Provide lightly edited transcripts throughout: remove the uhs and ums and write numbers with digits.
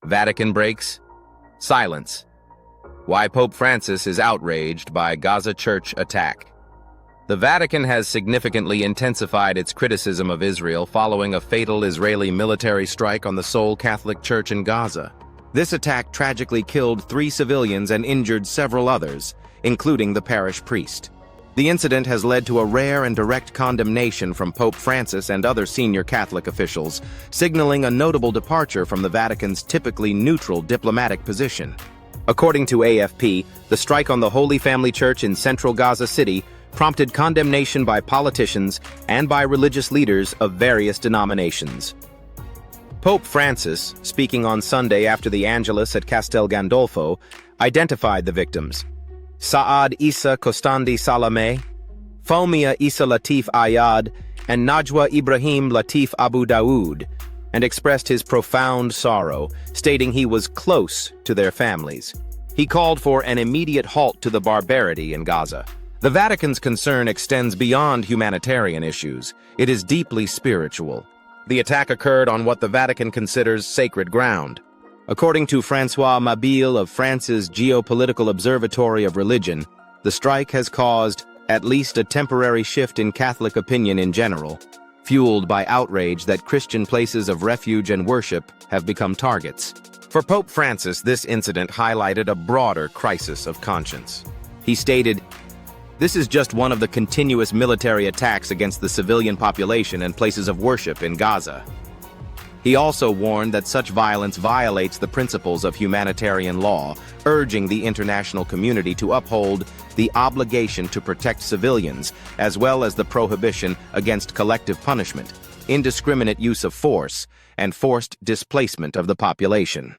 Vatican breaks? Silence. Why Pope Francis is outraged by Gaza church attack. The Vatican has significantly intensified its criticism of Israel following a fatal Israeli military strike on the sole Catholic church in Gaza. This attack tragically killed 3 civilians and injured several others, including the parish priest. The incident has led to a rare and direct condemnation from Pope Francis and other senior Catholic officials, signaling a notable departure from the Vatican's typically neutral diplomatic position. According to AFP, the strike on the Holy Family Church in central Gaza City prompted condemnation by politicians and by religious leaders of various denominations. Pope Francis, speaking on Sunday after the Angelus at Castel Gandolfo, identified the victims: Saad Isa Kostandi Salameh, Faumia Isa Latif Ayad, and Najwa Ibrahim Latif Abu Daoud, and expressed his profound sorrow, stating he was close to their families. He called for an immediate halt to the barbarity in Gaza. The Vatican's concern extends beyond humanitarian issues. It is deeply spiritual. The attack occurred on what the Vatican considers sacred ground. According to François Mabille of France's Geopolitical Observatory of Religion, the strike has caused at least a temporary shift in Catholic opinion in general, fueled by outrage that Christian places of refuge and worship have become targets. For Pope Francis, this incident highlighted a broader crisis of conscience. He stated, "This is just one of the continuous military attacks against the civilian population and places of worship in Gaza." He also warned that such violence violates the principles of humanitarian law, urging the international community to uphold the obligation to protect civilians, as well as the prohibition against collective punishment, indiscriminate use of force, and forced displacement of the population.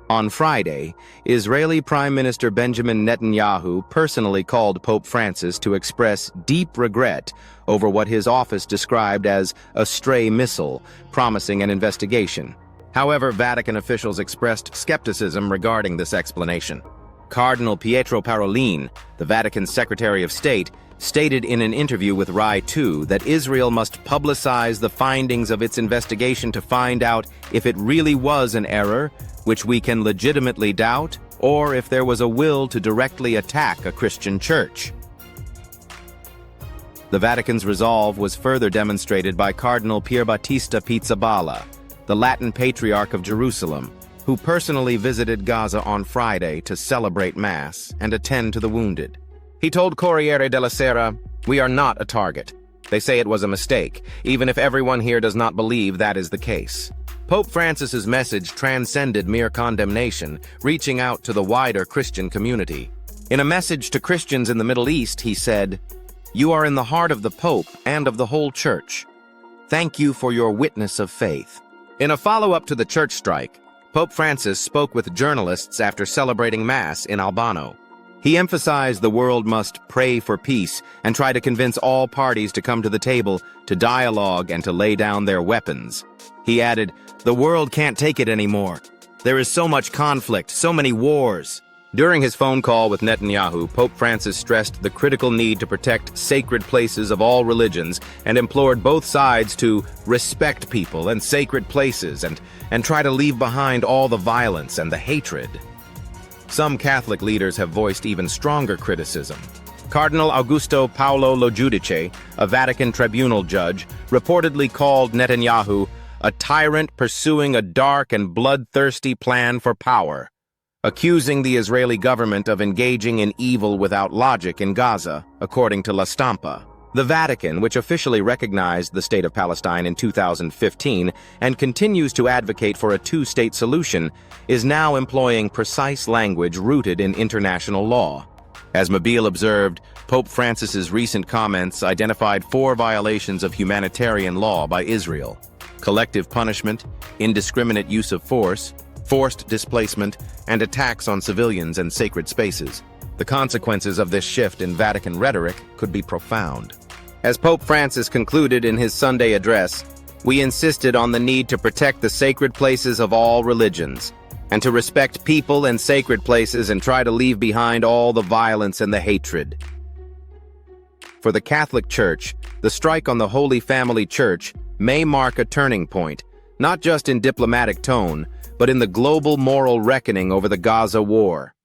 On Friday, Israeli Prime Minister Benjamin Netanyahu personally called Pope Francis to express deep regret over what his office described as a stray missile, promising an investigation. However, Vatican officials expressed skepticism regarding this explanation. Cardinal Pietro Parolin, the Vatican's Secretary of State, stated in an interview with Rai 2 that Israel must publicize the findings of its investigation to find out if it really was an error, which we can legitimately doubt, or if there was a will to directly attack a Christian church. The Vatican's resolve was further demonstrated by Cardinal Pierbattista Pizzaballa, the Latin Patriarch of Jerusalem, who personally visited Gaza on Friday to celebrate Mass and attend to the wounded. He told Corriere della Sera, "We are not a target. They say it was a mistake, even if everyone here does not believe that is the case." Pope Francis's message transcended mere condemnation, reaching out to the wider Christian community. In a message to Christians in the Middle East, he said, "You are in the heart of the Pope and of the whole Church. Thank you for your witness of faith." In a follow-up to the church strike, Pope Francis spoke with journalists after celebrating Mass in Albano. He emphasized the world must pray for peace and try to convince all parties to come to the table, to dialogue, and to lay down their weapons. He added, "The world can't take it anymore. There is so much conflict, so many wars." During his phone call with Netanyahu, Pope Francis stressed the critical need to protect sacred places of all religions and implored both sides to respect people and sacred places and try to leave behind all the violence and the hatred. Some Catholic leaders have voiced even stronger criticism. Cardinal Augusto Paolo Lo Giudice, a Vatican tribunal judge, reportedly called Netanyahu a tyrant pursuing a dark and bloodthirsty plan for power, accusing the Israeli government of engaging in evil without logic in Gaza, according to La Stampa. The Vatican, which officially recognized the state of Palestine in 2015 and continues to advocate for a two-state solution, is now employing precise language rooted in international law. As Mabille observed, Pope Francis's recent comments identified 4 violations of humanitarian law by Israel: collective punishment, indiscriminate use of force, forced displacement, and attacks on civilians and sacred spaces. The consequences of this shift in Vatican rhetoric could be profound. As Pope Francis concluded in his Sunday address, "We insisted on the need to protect the sacred places of all religions, and to respect people and sacred places and try to leave behind all the violence and the hatred." For the Catholic Church, the strike on the Holy Family Church may mark a turning point, not just in diplomatic tone, but in the global moral reckoning over the Gaza war.